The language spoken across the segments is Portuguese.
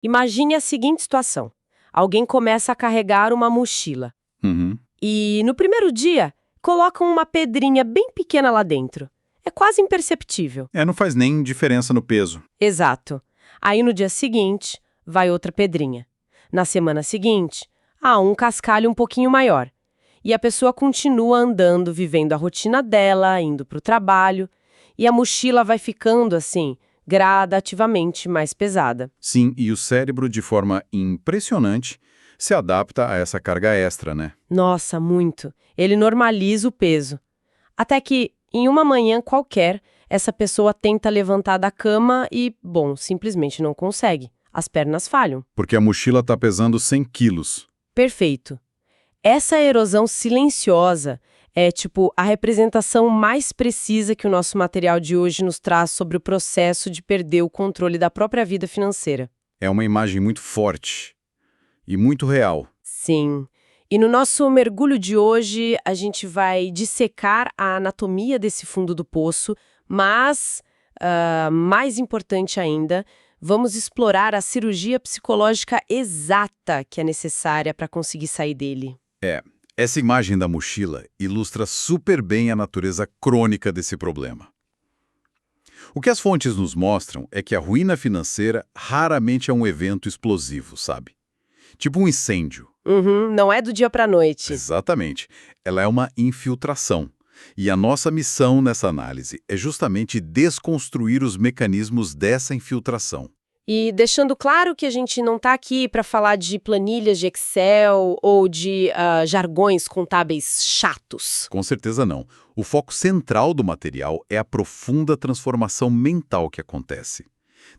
Imagine a seguinte situação. Alguém começa a carregar uma mochila. Uhum. E no primeiro dia, colocam uma pedrinha bem pequena lá dentro. É quase imperceptível. Não faz nem diferença no peso. Exato. Aí no dia seguinte, vai outra pedrinha. Na semana seguinte, um cascalho um pouquinho maior. E a pessoa continua andando, vivendo a rotina dela, indo para o trabalho. E a mochila vai ficando assim, gradativamente mais pesada. Sim, e o cérebro, de forma impressionante, se adapta a essa carga extra, né? Nossa, muito. Ele normaliza o peso. Até que, em uma manhã qualquer, essa pessoa tenta levantar da cama e, simplesmente não consegue. As pernas falham. Porque a mochila está pesando 100 quilos. Perfeito. Essa erosão silenciosa é, a representação mais precisa que o nosso material de hoje nos traz sobre o processo de perder o controle da própria vida financeira. É uma imagem muito forte e muito real. Sim. E no nosso mergulho de hoje, a gente vai dissecar a anatomia desse fundo do poço, mas, mais importante ainda, vamos explorar a cirurgia psicológica exata que é necessária para conseguir sair dele. Essa imagem da mochila ilustra super bem a natureza crônica desse problema. O que as fontes nos mostram é que a ruína financeira raramente é um evento explosivo, sabe? Tipo um incêndio. Não é do dia para a noite. Exatamente. Ela é uma infiltração. E a nossa missão nessa análise é justamente desconstruir os mecanismos dessa infiltração. E deixando claro que a gente não está aqui para falar de planilhas de Excel ou de jargões contábeis chatos. Com certeza não. O foco central do material é a profunda transformação mental que acontece.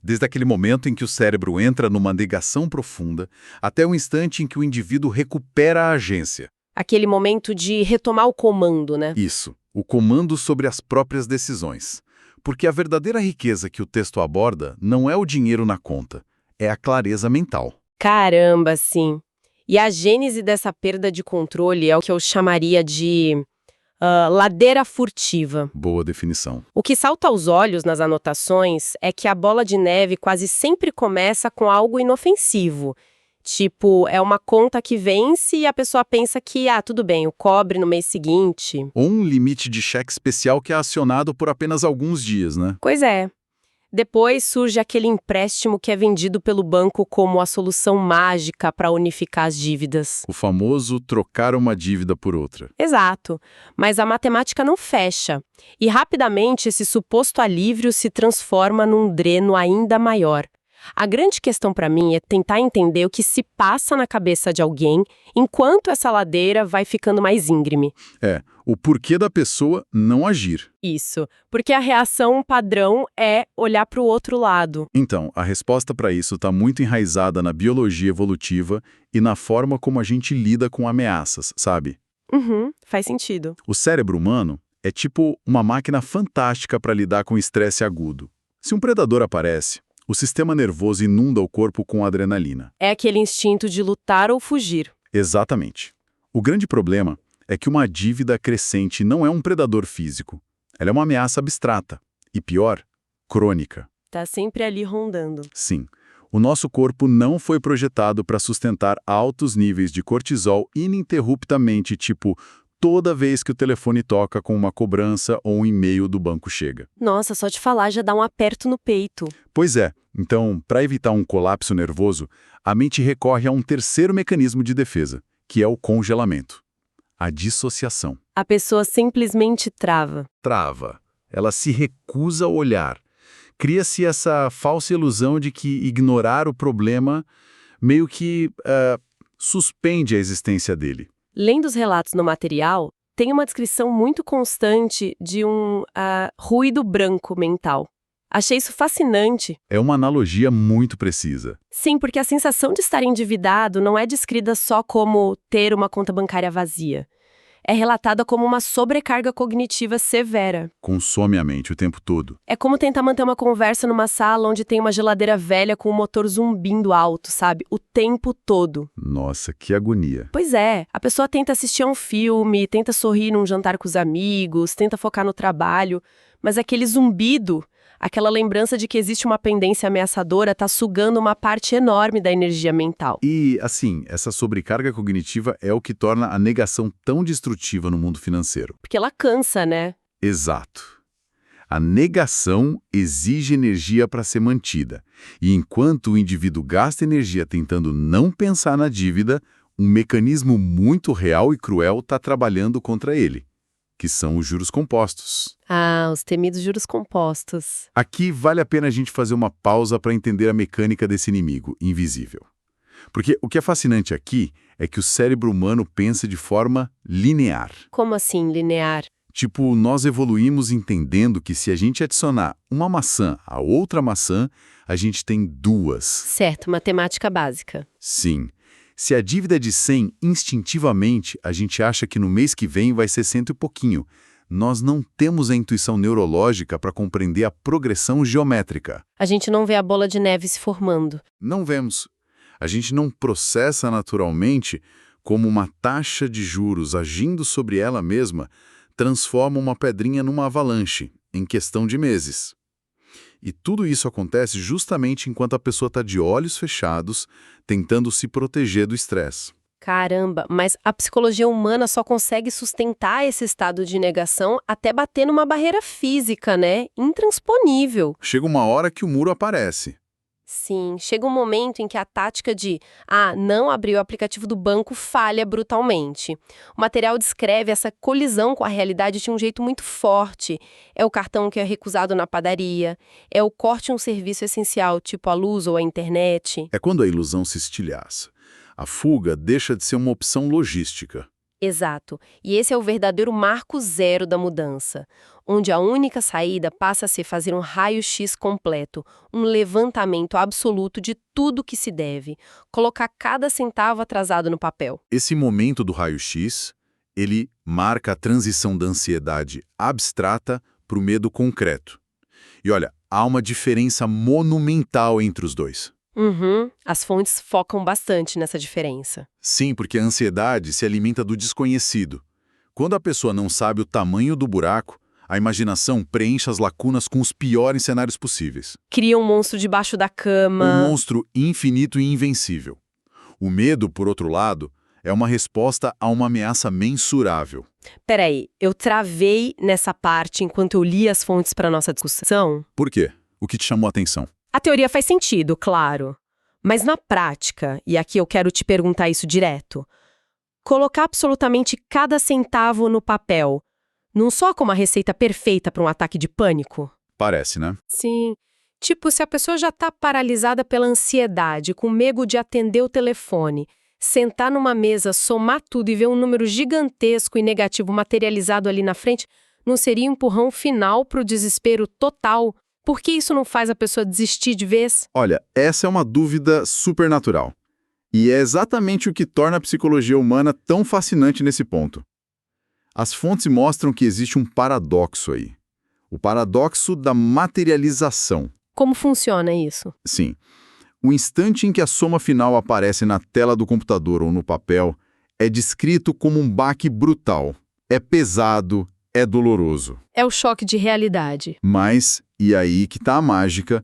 Desde aquele momento em que o cérebro entra numa negação profunda, até o instante em que o indivíduo recupera a agência. Aquele momento de retomar o comando, né? Isso, o comando sobre as próprias decisões. Porque a verdadeira riqueza que o texto aborda não é o dinheiro na conta, é a clareza mental. Caramba, sim. E a gênese dessa perda de controle é o que eu chamaria de ladeira furtiva. Boa definição. O que salta aos olhos nas anotações é que a bola de neve quase sempre começa com algo inofensivo. Tipo, é uma conta que vence e a pessoa pensa que, tudo bem, o cobre no mês seguinte. Ou um limite de cheque especial que é acionado por apenas alguns dias, né? Pois é. Depois surge aquele empréstimo que é vendido pelo banco como a solução mágica para unificar as dívidas. O famoso trocar uma dívida por outra. Exato. Mas a matemática não fecha. E rapidamente esse suposto alívio se transforma num dreno ainda maior. A grande questão para mim é tentar entender o que se passa na cabeça de alguém enquanto essa ladeira vai ficando mais íngreme. O porquê da pessoa não agir. Isso, porque a reação padrão é olhar para o outro lado. Então, a resposta para isso está muito enraizada na biologia evolutiva e na forma como a gente lida com ameaças, sabe? Faz sentido. O cérebro humano é tipo uma máquina fantástica para lidar com estresse agudo. Se um predador aparece, o sistema nervoso inunda o corpo com adrenalina. É aquele instinto de lutar ou fugir. Exatamente. O grande problema é que uma dívida crescente não é um predador físico. Ela é uma ameaça abstrata. E pior, crônica. Tá sempre ali rondando. Sim. O nosso corpo não foi projetado para sustentar altos níveis de cortisol ininterruptamente, tipo, toda vez que o telefone toca com uma cobrança ou um e-mail do banco chega. Nossa, só de falar já dá um aperto no peito. Pois é. Então, para evitar um colapso nervoso, a mente recorre a um terceiro mecanismo de defesa, que é o congelamento. A dissociação. A pessoa simplesmente trava. Trava. Ela se recusa a olhar. Cria-se essa falsa ilusão de que ignorar o problema meio que suspende a existência dele. Lendo os relatos no material, tem uma descrição muito constante de um ruído branco mental. Achei isso fascinante. É uma analogia muito precisa. Sim, porque a sensação de estar endividado não é descrita só como ter uma conta bancária vazia. É relatada como uma sobrecarga cognitiva severa. Consome a mente o tempo todo. É como tentar manter uma conversa numa sala onde tem uma geladeira velha com o motor zumbindo alto, sabe? O tempo todo. Nossa, que agonia. Pois é, a pessoa tenta assistir a um filme, tenta sorrir num jantar com os amigos, tenta focar no trabalho, mas aquele zumbido, Aquela lembrança de que existe uma pendência ameaçadora está sugando uma parte enorme da energia mental. E, assim, essa sobrecarga cognitiva é o que torna a negação tão destrutiva no mundo financeiro. Porque ela cansa, né? Exato. A negação exige energia para ser mantida. E enquanto o indivíduo gasta energia tentando não pensar na dívida, um mecanismo muito real e cruel está trabalhando contra ele, que são os juros compostos. Ah, os temidos juros compostos. Aqui vale a pena a gente fazer uma pausa para entender a mecânica desse inimigo invisível. Porque o que é fascinante aqui é que o cérebro humano pensa de forma linear. Como assim, linear? Tipo, nós evoluímos entendendo que se a gente adicionar uma maçã a outra maçã, a gente tem duas. Certo, matemática básica. Sim. Se a dívida é de 100, instintivamente, a gente acha que no mês que vem vai ser 100 e pouquinho. Nós não temos a intuição neurológica para compreender a progressão geométrica. A gente não vê a bola de neve se formando. Não vemos. A gente não processa naturalmente como uma taxa de juros agindo sobre ela mesma transforma uma pedrinha numa avalanche, em questão de meses. E tudo isso acontece justamente enquanto a pessoa está de olhos fechados, tentando se proteger do estresse. Caramba, mas a psicologia humana só consegue sustentar esse estado de negação até bater numa barreira física, né? Intransponível. Chega uma hora que o muro aparece. Sim, chega um momento em que a tática de não abrir o aplicativo do banco falha brutalmente. O material descreve essa colisão com a realidade de um jeito muito forte. É o cartão que é recusado na padaria, é o corte em um serviço essencial, tipo a luz ou a internet. É quando a ilusão se estilhaça. A fuga deixa de ser uma opção logística. Exato. E esse é o verdadeiro marco zero da mudança, onde a única saída passa a ser fazer um raio-x completo, um levantamento absoluto de tudo que se deve, colocar cada centavo atrasado no papel. Esse momento do raio-x, ele marca a transição da ansiedade abstrata para o medo concreto. E olha, há uma diferença monumental entre os dois. As fontes focam bastante nessa diferença. Sim, porque a ansiedade se alimenta do desconhecido. Quando a pessoa não sabe o tamanho do buraco, a imaginação preenche as lacunas com os piores cenários possíveis. Cria um monstro debaixo da cama. Um monstro infinito e invencível. O medo, por outro lado, é uma resposta a uma ameaça mensurável. Peraí, eu travei nessa parte enquanto eu li as fontes para nossa discussão? Por quê? O que te chamou a atenção? A teoria faz sentido, claro. Mas na prática, e aqui eu quero te perguntar isso direto, colocar absolutamente cada centavo no papel, não só como a receita perfeita para um ataque de pânico? Parece, né? Sim. Tipo, se a pessoa já está paralisada pela ansiedade, com medo de atender o telefone, sentar numa mesa, somar tudo e ver um número gigantesco e negativo materializado ali na frente, não seria um empurrão final para o desespero total? Por que isso não faz a pessoa desistir de vez? Olha, essa é uma dúvida supernatural. E é exatamente o que torna a psicologia humana tão fascinante nesse ponto. As fontes mostram que existe um paradoxo aí. O paradoxo da materialização. Como funciona isso? Sim. O instante em que a soma final aparece na tela do computador ou no papel é descrito como um baque brutal. É pesado, é doloroso. É o choque de realidade. Mas, e aí que está a mágica,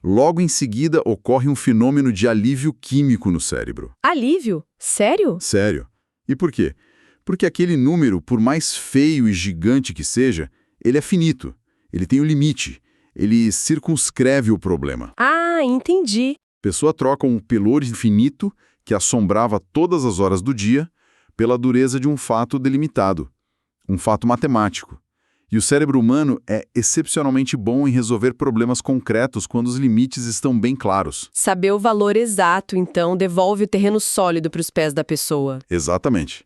logo em seguida ocorre um fenômeno de alívio químico no cérebro. Alívio? Sério? Sério. E por quê? Porque aquele número, por mais feio e gigante que seja, ele é finito. Ele tem um limite. Ele circunscreve o problema. Ah, entendi. A pessoa troca um pelor infinito, que assombrava todas as horas do dia, pela dureza de um fato delimitado. Um fato matemático. E o cérebro humano é excepcionalmente bom em resolver problemas concretos quando os limites estão bem claros. Saber o valor exato, então, devolve o terreno sólido para os pés da pessoa. Exatamente.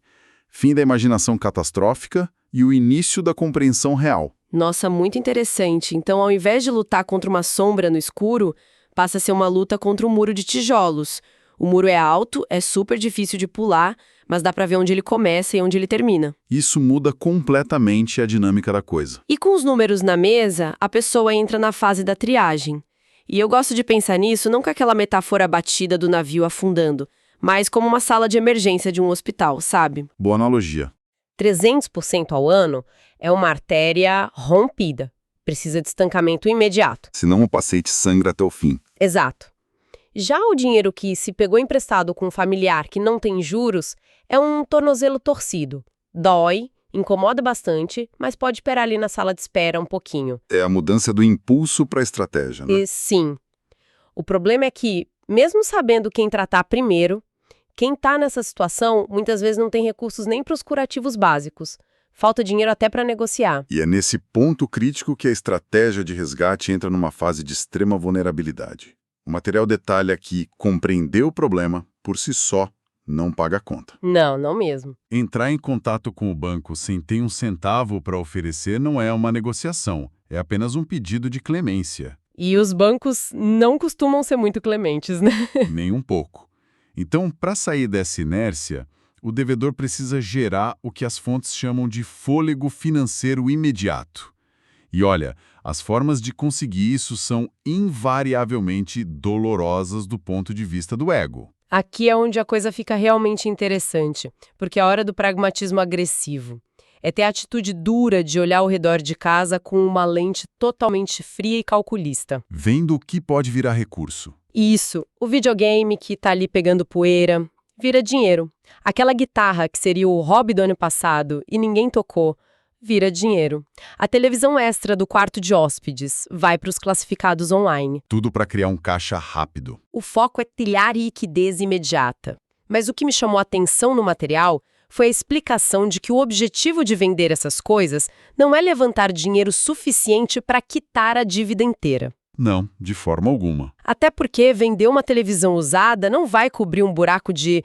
Fim da imaginação catastrófica e o início da compreensão real. Nossa, muito interessante. Então, ao invés de lutar contra uma sombra no escuro, passa a ser uma luta contra um muro de tijolos. O muro é alto, é super difícil de pular, mas dá pra ver onde ele começa e onde ele termina. Isso muda completamente a dinâmica da coisa. E com os números na mesa, a pessoa entra na fase da triagem. E eu gosto de pensar nisso não com aquela metáfora batida do navio afundando, mas como uma sala de emergência de um hospital, sabe? Boa analogia. 300% ao ano é uma artéria rompida. Precisa de estancamento imediato. Senão o paciente sangra até o fim. Exato. Já o dinheiro que se pegou emprestado com um familiar que não tem juros é um tornozelo torcido. Dói, incomoda bastante, mas pode esperar ali na sala de espera um pouquinho. É a mudança do impulso para a estratégia, né? E sim. O problema é que, mesmo sabendo quem tratar primeiro, quem está nessa situação muitas vezes não tem recursos nem para os curativos básicos. Falta dinheiro até para negociar. E é nesse ponto crítico que a estratégia de resgate entra numa fase de extrema vulnerabilidade. O material detalha que compreender o problema, por si só, não paga a conta. Não, não mesmo. Entrar em contato com o banco sem ter um centavo para oferecer não é uma negociação, é apenas um pedido de clemência. E os bancos não costumam ser muito clementes, né? Nem um pouco. Então, para sair dessa inércia, o devedor precisa gerar o que as fontes chamam de fôlego financeiro imediato. E olha, as formas de conseguir isso são invariavelmente dolorosas do ponto de vista do ego. Aqui é onde a coisa fica realmente interessante, porque é a hora do pragmatismo agressivo. É ter a atitude dura de olhar ao redor de casa com uma lente totalmente fria e calculista. Vendo o que pode virar recurso. Isso, o videogame que tá ali pegando poeira, vira dinheiro. Aquela guitarra que seria o hobby do ano passado e ninguém tocou, vira dinheiro. A televisão extra do quarto de hóspedes vai para os classificados online. Tudo para criar um caixa rápido. O foco é trilhar liquidez imediata. Mas o que me chamou a atenção no material foi a explicação de que o objetivo de vender essas coisas não é levantar dinheiro suficiente para quitar a dívida inteira. Não, de forma alguma. Até porque vender uma televisão usada não vai cobrir um buraco de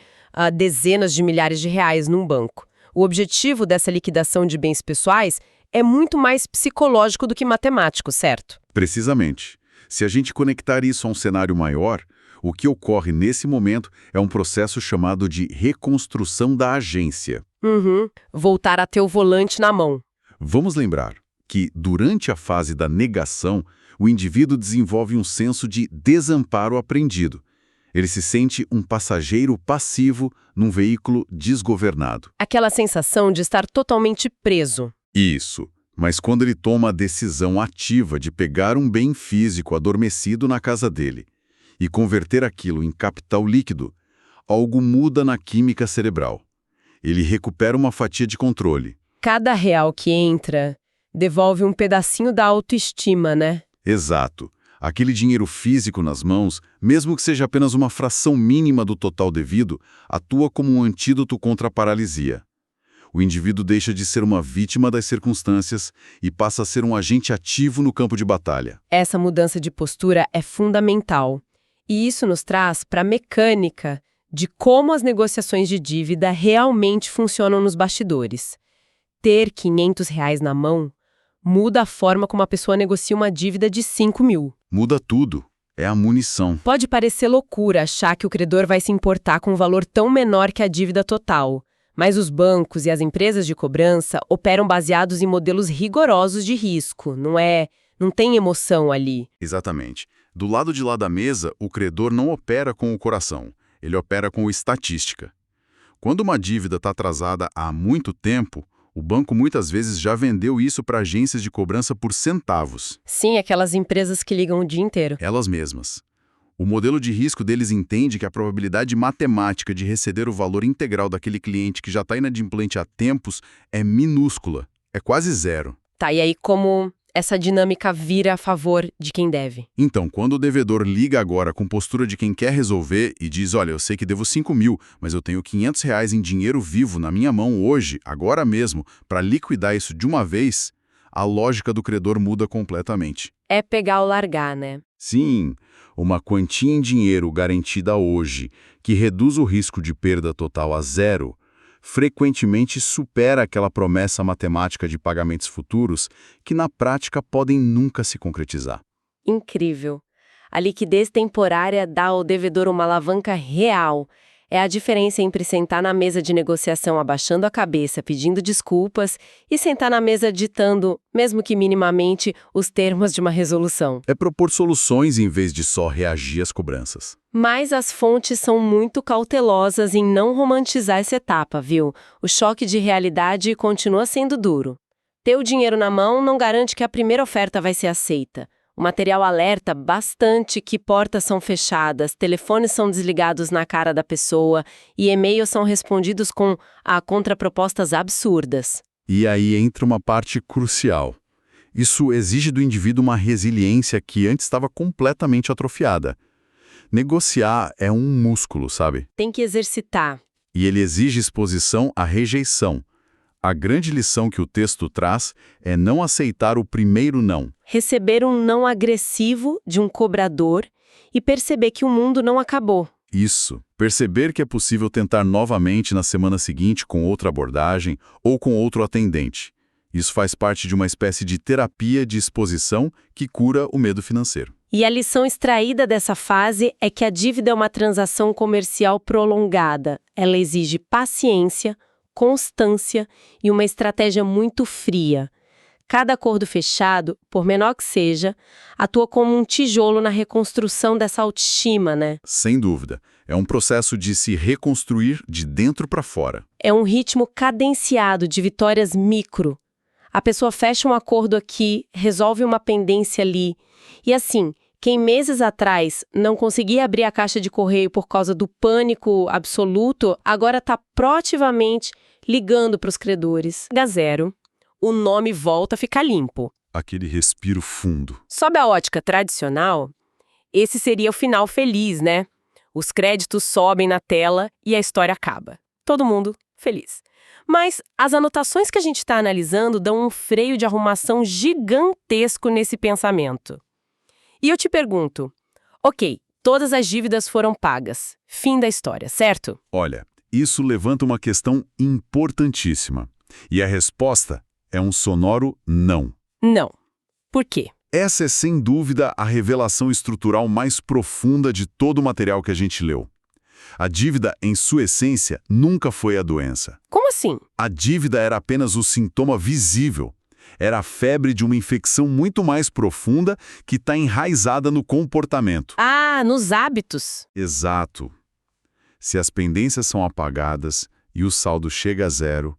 dezenas de milhares de reais num banco. O objetivo dessa liquidação de bens pessoais é muito mais psicológico do que matemático, certo? Precisamente. Se a gente conectar isso a um cenário maior, o que ocorre nesse momento é um processo chamado de reconstrução da agência. Voltar a ter o volante na mão. Vamos lembrar que, durante a fase da negação, o indivíduo desenvolve um senso de desamparo aprendido. Ele se sente um passageiro passivo num veículo desgovernado. Aquela sensação de estar totalmente preso. Isso. Mas quando ele toma a decisão ativa de pegar um bem físico adormecido na casa dele e converter aquilo em capital líquido, algo muda na química cerebral. Ele recupera uma fatia de controle. Cada real que entra devolve um pedacinho da autoestima, né? Exato. Aquele dinheiro físico nas mãos, mesmo que seja apenas uma fração mínima do total devido, atua como um antídoto contra a paralisia. O indivíduo deixa de ser uma vítima das circunstâncias e passa a ser um agente ativo no campo de batalha. Essa mudança de postura é fundamental. E isso nos traz para a mecânica de como as negociações de dívida realmente funcionam nos bastidores. Ter R$500 na mão muda a forma como a pessoa negocia uma dívida de 5 mil. Muda tudo. É a munição. Pode parecer loucura achar que o credor vai se importar com um valor tão menor que a dívida total. Mas os bancos e as empresas de cobrança operam baseados em modelos rigorosos de risco, não tem emoção ali. Exatamente. Do lado de lá da mesa, o credor não opera com o coração, ele opera com estatística. Quando uma dívida está atrasada há muito tempo, o banco muitas vezes já vendeu isso para agências de cobrança por centavos. Sim, aquelas empresas que ligam o dia inteiro. Elas mesmas. O modelo de risco deles entende que a probabilidade matemática de receber o valor integral daquele cliente que já está inadimplente há tempos é minúscula, é quase zero. Tá, e aí como essa dinâmica vira a favor de quem deve? Então, quando o devedor liga agora com postura de quem quer resolver e diz, olha, eu sei que devo 5 mil, mas eu tenho R$500 em dinheiro vivo na minha mão hoje, agora mesmo, para liquidar isso de uma vez, a lógica do credor muda completamente. É pegar ou largar, né? Sim, uma quantia em dinheiro garantida hoje, que reduz o risco de perda total a zero, frequentemente supera aquela promessa matemática de pagamentos futuros que, na prática, podem nunca se concretizar. Incrível. A liquidez temporária dá ao devedor uma alavanca real. É a diferença entre sentar na mesa de negociação abaixando a cabeça, pedindo desculpas, e sentar na mesa ditando, mesmo que minimamente, os termos de uma resolução. É propor soluções em vez de só reagir às cobranças. Mas as fontes são muito cautelosas em não romantizar essa etapa, viu? O choque de realidade continua sendo duro. Ter o dinheiro na mão não garante que a primeira oferta vai ser aceita. O material alerta bastante que portas são fechadas, telefones são desligados na cara da pessoa e e-mails são respondidos com contrapropostas absurdas. E aí entra uma parte crucial. Isso exige do indivíduo uma resiliência que antes estava completamente atrofiada. Negociar é um músculo, sabe? Tem que exercitar. E ele exige exposição à rejeição. A grande lição que o texto traz é não aceitar o primeiro não. Receber um não agressivo de um cobrador e perceber que o mundo não acabou. Isso. Perceber que é possível tentar novamente na semana seguinte com outra abordagem ou com outro atendente. Isso faz parte de uma espécie de terapia de exposição que cura o medo financeiro. E a lição extraída dessa fase é que a dívida é uma transação comercial prolongada. Ela exige paciência, constância e uma estratégia muito fria. Cada acordo fechado, por menor que seja, atua como um tijolo na reconstrução dessa autoestima, né? Sem dúvida. É um processo de se reconstruir de dentro para fora. É um ritmo cadenciado de vitórias micro. A pessoa fecha um acordo aqui, resolve uma pendência ali. E assim, quem meses atrás não conseguia abrir a caixa de correio por causa do pânico absoluto, agora está proativamente ligando para os credores. H0, o nome volta a ficar limpo. Aquele respiro fundo. Sob a ótica tradicional, esse seria o final feliz, né? Os créditos sobem na tela e a história acaba. Todo mundo feliz. Mas as anotações que a gente está analisando dão um freio de arrumação gigantesco nesse pensamento. E eu te pergunto, ok, todas as dívidas foram pagas. Fim da história, certo? Olha, isso levanta uma questão importantíssima. E a resposta é um sonoro não. Não. Por quê? Essa é, sem dúvida, a revelação estrutural mais profunda de todo o material que a gente leu. A dívida, em sua essência, nunca foi a doença. Como assim? A dívida era apenas o sintoma visível. Era a febre de uma infecção muito mais profunda que está enraizada no comportamento. Ah, nos hábitos. Exato. Se as pendências são apagadas e o saldo chega a zero,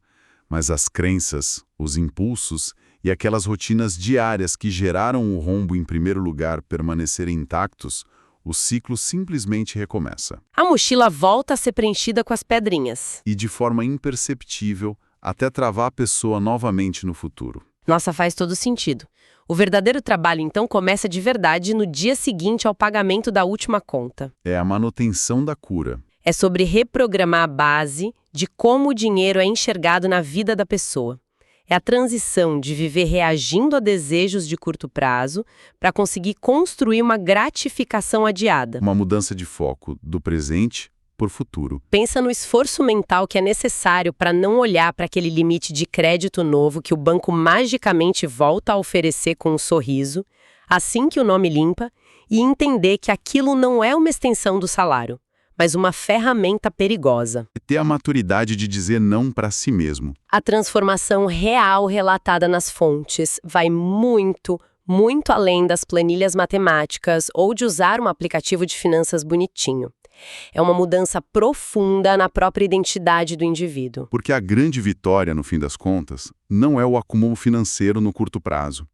mas as crenças, os impulsos e aquelas rotinas diárias que geraram o rombo em primeiro lugar permanecerem intactos, o ciclo simplesmente recomeça. A mochila volta a ser preenchida com as pedrinhas. E de forma imperceptível, até travar a pessoa novamente no futuro. Nossa, faz todo sentido. O verdadeiro trabalho, então, começa de verdade no dia seguinte ao pagamento da última conta. É a manutenção da cura. É sobre reprogramar a base de como o dinheiro é enxergado na vida da pessoa. É a transição de viver reagindo a desejos de curto prazo para conseguir construir uma gratificação adiada. Uma mudança de foco do presente por futuro. Pensa no esforço mental que é necessário para não olhar para aquele limite de crédito novo que o banco magicamente volta a oferecer com um sorriso, assim que o nome limpa, e entender que aquilo não é uma extensão do salário, mas uma ferramenta perigosa. E ter a maturidade de dizer não para si mesmo. A transformação real relatada nas fontes vai muito, muito além das planilhas matemáticas ou de usar um aplicativo de finanças bonitinho. É uma mudança profunda na própria identidade do indivíduo. Porque a grande vitória, no fim das contas, não é o acúmulo financeiro no curto prazo.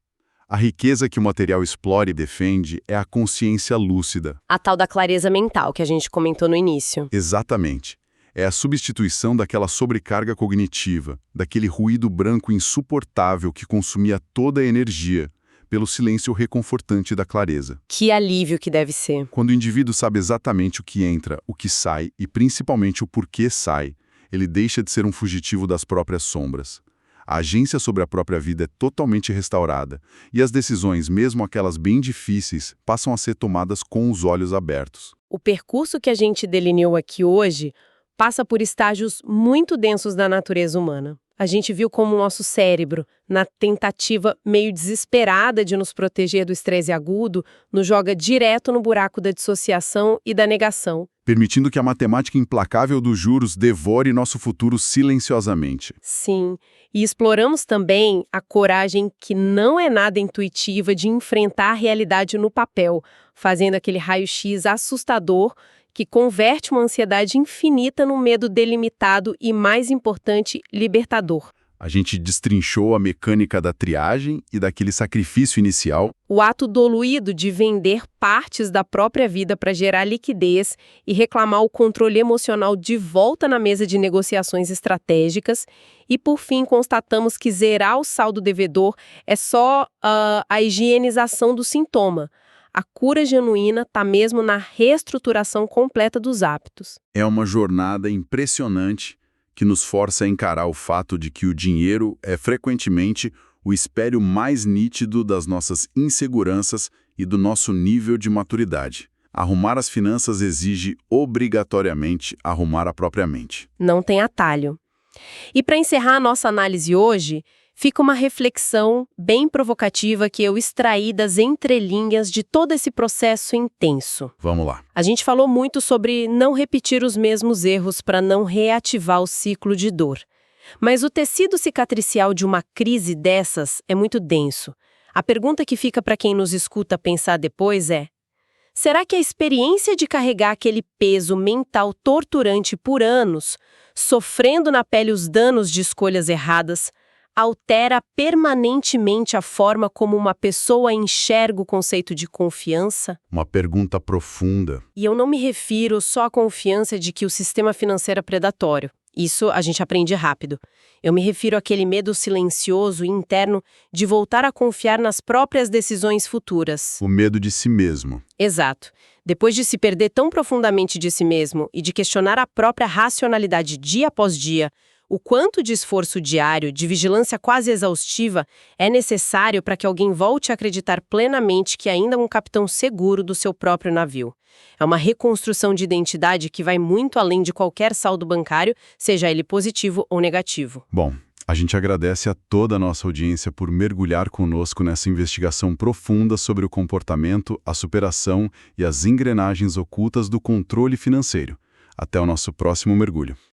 A riqueza que o material explora e defende é a consciência lúcida. A tal da clareza mental que a gente comentou no início. Exatamente. É a substituição daquela sobrecarga cognitiva, daquele ruído branco insuportável que consumia toda a energia, pelo silêncio reconfortante da clareza. Que alívio que deve ser. Quando o indivíduo sabe exatamente o que entra, o que sai e principalmente o porquê sai, ele deixa de ser um fugitivo das próprias sombras. A agência sobre a própria vida é totalmente restaurada e as decisões, mesmo aquelas bem difíceis, passam a ser tomadas com os olhos abertos. O percurso que a gente delineou aqui hoje passa por estágios muito densos da natureza humana. A gente viu como o nosso cérebro, na tentativa meio desesperada de nos proteger do estresse agudo, nos joga direto no buraco da dissociação e da negação. Permitindo que a matemática implacável dos juros devore nosso futuro silenciosamente. Sim, e exploramos também a coragem que não é nada intuitiva de enfrentar a realidade no papel, fazendo aquele raio-x assustador que converte uma ansiedade infinita num medo delimitado e, mais importante, libertador. A gente destrinchou a mecânica da triagem e daquele sacrifício inicial. O ato doluído de vender partes da própria vida para gerar liquidez e reclamar o controle emocional de volta na mesa de negociações estratégicas. E, por fim, constatamos que zerar o saldo devedor é só a higienização do sintoma. A cura genuína está mesmo na reestruturação completa dos hábitos. É uma jornada impressionante que nos força a encarar o fato de que o dinheiro é frequentemente o espelho mais nítido das nossas inseguranças e do nosso nível de maturidade. Arrumar as finanças exige obrigatoriamente arrumar a própria mente. Não tem atalho. E para encerrar a nossa análise hoje, fica uma reflexão bem provocativa que eu extraí das entrelinhas de todo esse processo intenso. Vamos lá. A gente falou muito sobre não repetir os mesmos erros para não reativar o ciclo de dor. Mas o tecido cicatricial de uma crise dessas é muito denso. A pergunta que fica para quem nos escuta pensar depois é: será que a experiência de carregar aquele peso mental torturante por anos, sofrendo na pele os danos de escolhas erradas, altera permanentemente a forma como uma pessoa enxerga o conceito de confiança? Uma pergunta profunda. E eu não me refiro só à confiança de que o sistema financeiro é predatório. Isso a gente aprende rápido. Eu me refiro àquele medo silencioso e interno de voltar a confiar nas próprias decisões futuras. O medo de si mesmo. Exato. Depois de se perder tão profundamente de si mesmo e de questionar a própria racionalidade dia após dia, o quanto de esforço diário, de vigilância quase exaustiva, é necessário para que alguém volte a acreditar plenamente que ainda é um capitão seguro do seu próprio navio. É uma reconstrução de identidade que vai muito além de qualquer saldo bancário, seja ele positivo ou negativo. Bom, a gente agradece a toda a nossa audiência por mergulhar conosco nessa investigação profunda sobre o comportamento, a superação e as engrenagens ocultas do controle financeiro. Até o nosso próximo mergulho.